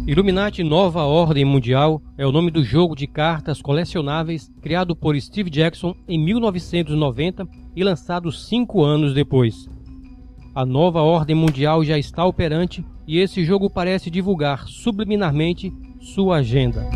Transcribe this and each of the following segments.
Illuminati Nova Ordem Mundial é o nome do jogo de cartas colecionáveis criado por Steve Jackson em 1990 e lançado 5 anos depois. A Nova Ordem Mundial já está operante e esse jogo parece divulgar subliminarmente sua agenda.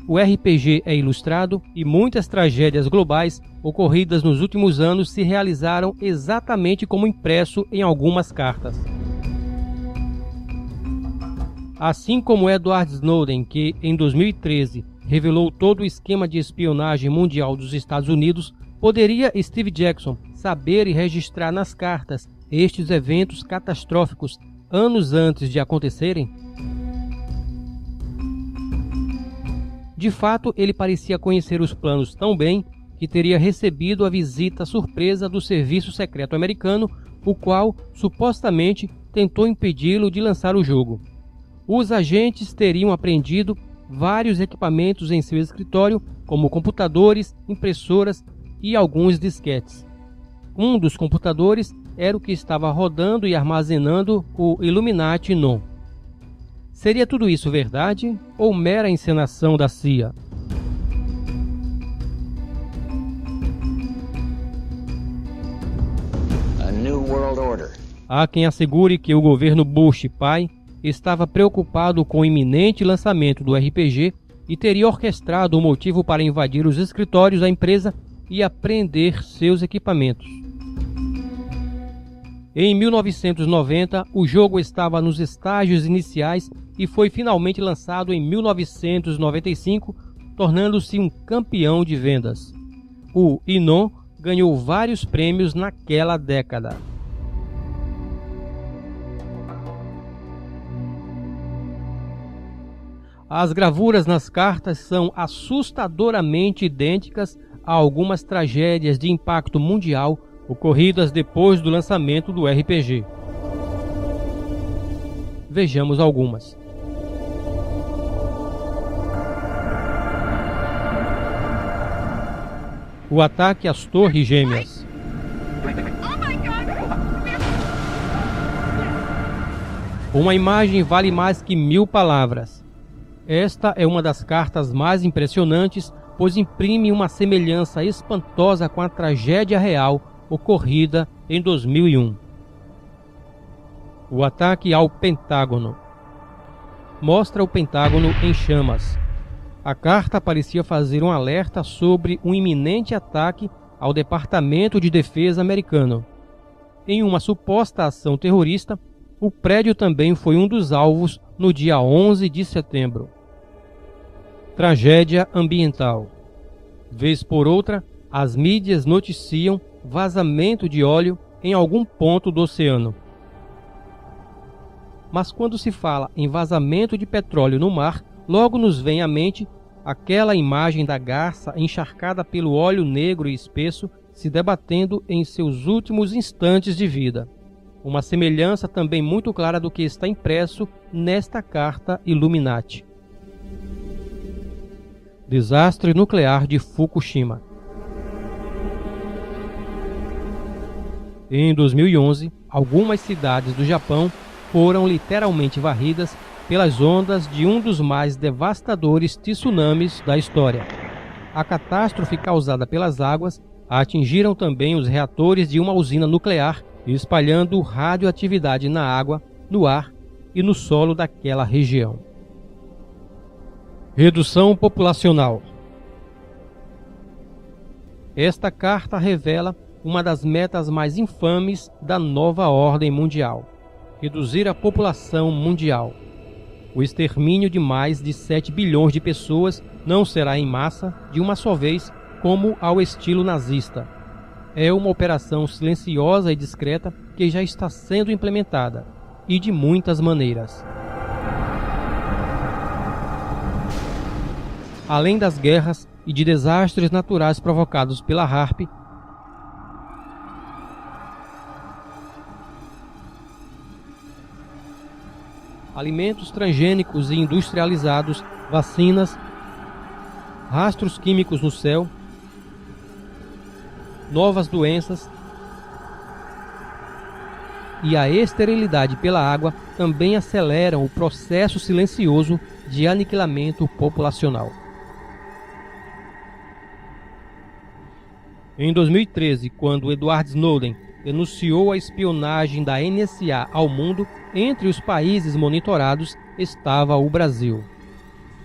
O RPG é ilustrado e muitas tragédias globais ocorridas nos últimos anos se realizaram exatamente como impresso em algumas cartas. Assim como Edward Snowden, que em 2013 revelou todo o esquema de espionagem mundial dos Estados Unidos, poderia Steve Jackson saber e registrar nas cartas estes eventos catastróficos anos antes de acontecerem? De fato, ele parecia conhecer os planos tão bem que teria recebido a visita surpresa do Serviço Secreto Americano, o qual, supostamente, tentou impedi-lo de lançar o jogo. Os agentes teriam apreendido vários equipamentos em seu escritório, como computadores, impressoras e alguns disquetes. Um dos computadores era o que estava rodando e armazenando o Illuminati Non. Seria tudo isso verdade ou mera encenação da CIA? A new world order. Há quem assegure que o governo Bush pai estava preocupado com o iminente lançamento do RPG e teria orquestrado o motivo para invadir os escritórios da empresa e apreender seus equipamentos. Em 1990, o jogo estava nos estágios iniciais e foi finalmente lançado em 1995, tornando-se um campeão de vendas. O INON ganhou vários prêmios naquela década. As gravuras nas cartas são assustadoramente idênticas a algumas tragédias de impacto mundial ocorridas depois do lançamento do RPG. Vejamos algumas. O ataque às Torres Gêmeas. Uma imagem vale mais que 1000 palavras. Esta é uma das cartas mais impressionantes, pois imprime uma semelhança espantosa com a tragédia real ocorrida em 2001. O ataque ao Pentágono. Mostra o Pentágono em chamas. A carta parecia fazer um alerta sobre um iminente ataque ao Departamento de Defesa americano. Em uma suposta ação terrorista, o prédio também foi um dos alvos no dia 11 de setembro. Tragédia ambiental. Vez por outra, as mídias noticiam vazamento de óleo em algum ponto do oceano. Mas quando se fala em vazamento de petróleo no mar, logo nos vem à mente aquela imagem da garça encharcada pelo óleo negro e espesso se debatendo em seus últimos instantes de vida. Uma semelhança também muito clara do que está impresso nesta carta Illuminati. Desastre nuclear de Fukushima. Em 2011, algumas cidades do Japão foram literalmente varridas pelas ondas de um dos mais devastadores tsunamis da história. A catástrofe causada pelas águas atingiram também os reatores de uma usina nuclear, espalhando radioatividade na água, no ar e no solo daquela região. Redução populacional. Esta carta revela uma das metas mais infames da nova ordem mundial: reduzir a população mundial. O extermínio de mais de 7 bilhões de pessoas não será em massa de uma só vez, como ao estilo nazista. É uma operação silenciosa e discreta que já está sendo implementada, e de muitas maneiras. Além das guerras e de desastres naturais provocados pela HAARP, alimentos transgênicos e industrializados, vacinas, rastros químicos no céu, novas doenças e a esterilidade pela água também aceleram o processo silencioso de aniquilamento populacional. Em 2013, quando Edward Snowden denunciou a espionagem da NSA ao mundo, entre os países monitorados estava o Brasil.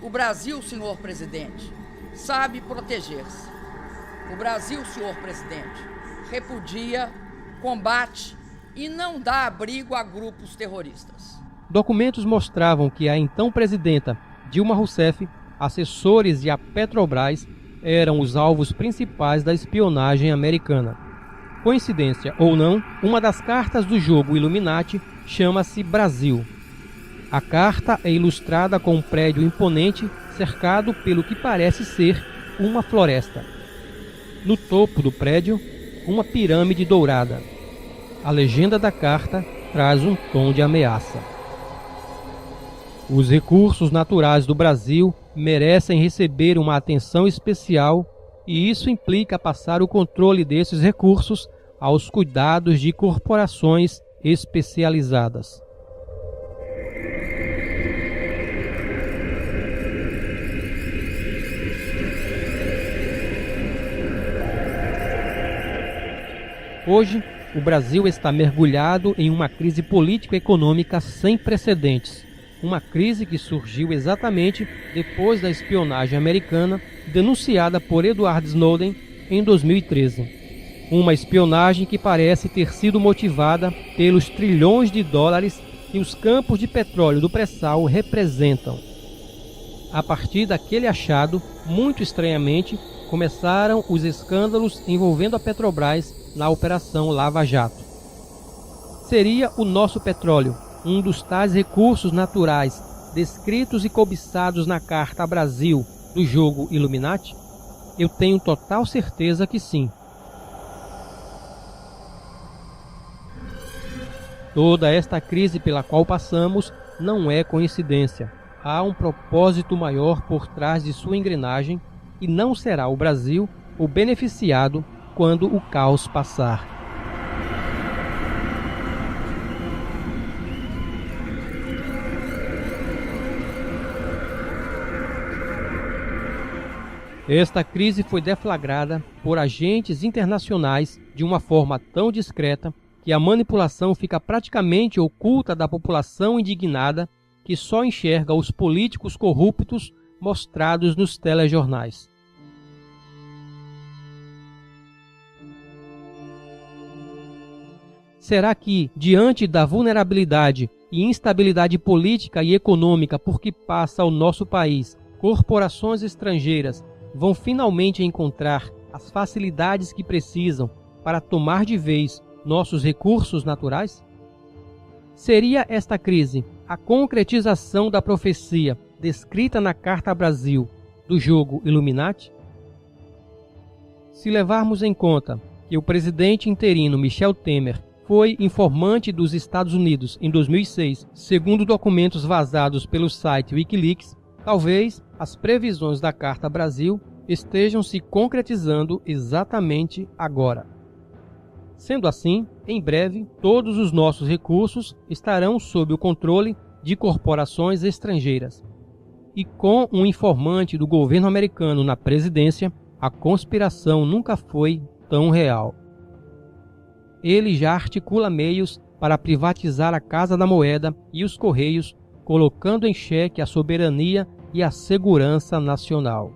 O Brasil, senhor presidente, sabe proteger-se. O Brasil, senhor presidente, repudia, combate e não dá abrigo a grupos terroristas. Documentos mostravam que a então presidenta Dilma Rousseff, assessores e a Petrobras eram os alvos principais da espionagem americana. Coincidência ou não, uma das cartas do jogo Illuminati chama-se Brasil. A carta é ilustrada com um prédio imponente cercado pelo que parece ser uma floresta. No topo do prédio, uma pirâmide dourada. A legenda da carta traz um tom de ameaça. Os recursos naturais do Brasil merecem receber uma atenção especial e isso implica passar o controle desses recursos aos cuidados de corporações especializadas. Hoje, o Brasil está mergulhado em uma crise político-econômica sem precedentes. Uma crise que surgiu exatamente depois da espionagem americana denunciada por Edward Snowden em 2013. Uma espionagem que parece ter sido motivada pelos trilhões de dólares que os campos de petróleo do pré-sal representam. A partir daquele achado, muito estranhamente, começaram os escândalos envolvendo a Petrobras na Operação Lava Jato. Seria o nosso petróleo um dos tais recursos naturais descritos e cobiçados na Carta Brasil do jogo Illuminati? Eu tenho total certeza que sim. Toda esta crise pela qual passamos não é coincidência. Há um propósito maior por trás de sua engrenagem e não será o Brasil o beneficiado quando o caos passar. Esta crise foi deflagrada por agentes internacionais de uma forma tão discreta que a manipulação fica praticamente oculta da população indignada que só enxerga os políticos corruptos mostrados nos telejornais. Será que, diante da vulnerabilidade e instabilidade política e econômica por que passa o nosso país, corporações estrangeiras vão finalmente encontrar as facilidades que precisam para tomar de vez nossos recursos naturais? Seria esta crise a concretização da profecia descrita na Carta Brasil do jogo Illuminati? Se levarmos em conta que o presidente interino Michel Temer foi informante dos Estados Unidos em 2006, segundo documentos vazados pelo site Wikileaks, talvez as previsões da Carta Brasil estejam se concretizando exatamente agora. Sendo assim, em breve, todos os nossos recursos estarão sob o controle de corporações estrangeiras. E com um informante do governo americano na presidência, a conspiração nunca foi tão real. Ele já articula meios para privatizar a Casa da Moeda e os Correios, colocando em xeque a soberania e a segurança nacional.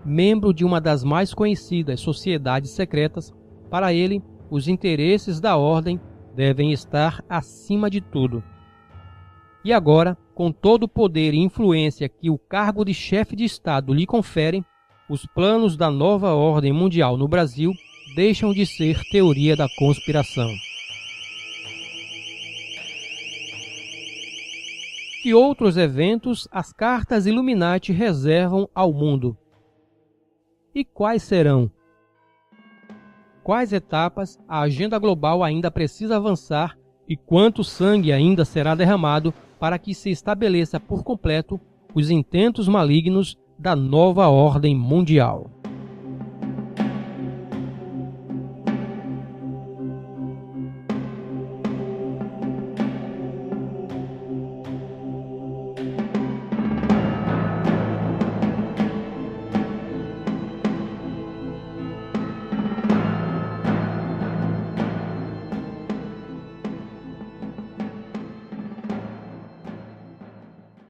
Membro de uma das mais conhecidas sociedades secretas, para ele, os interesses da ordem devem estar acima de tudo. E agora, com todo o poder e influência que o cargo de chefe de Estado lhe confere, os planos da nova ordem mundial no Brasil deixam de ser teoria da conspiração. Que outros eventos as cartas Illuminati reservam ao mundo? E quais serão? Quais etapas a agenda global ainda precisa avançar e quanto sangue ainda será derramado para que se estabeleça por completo os intentos malignos da nova ordem mundial.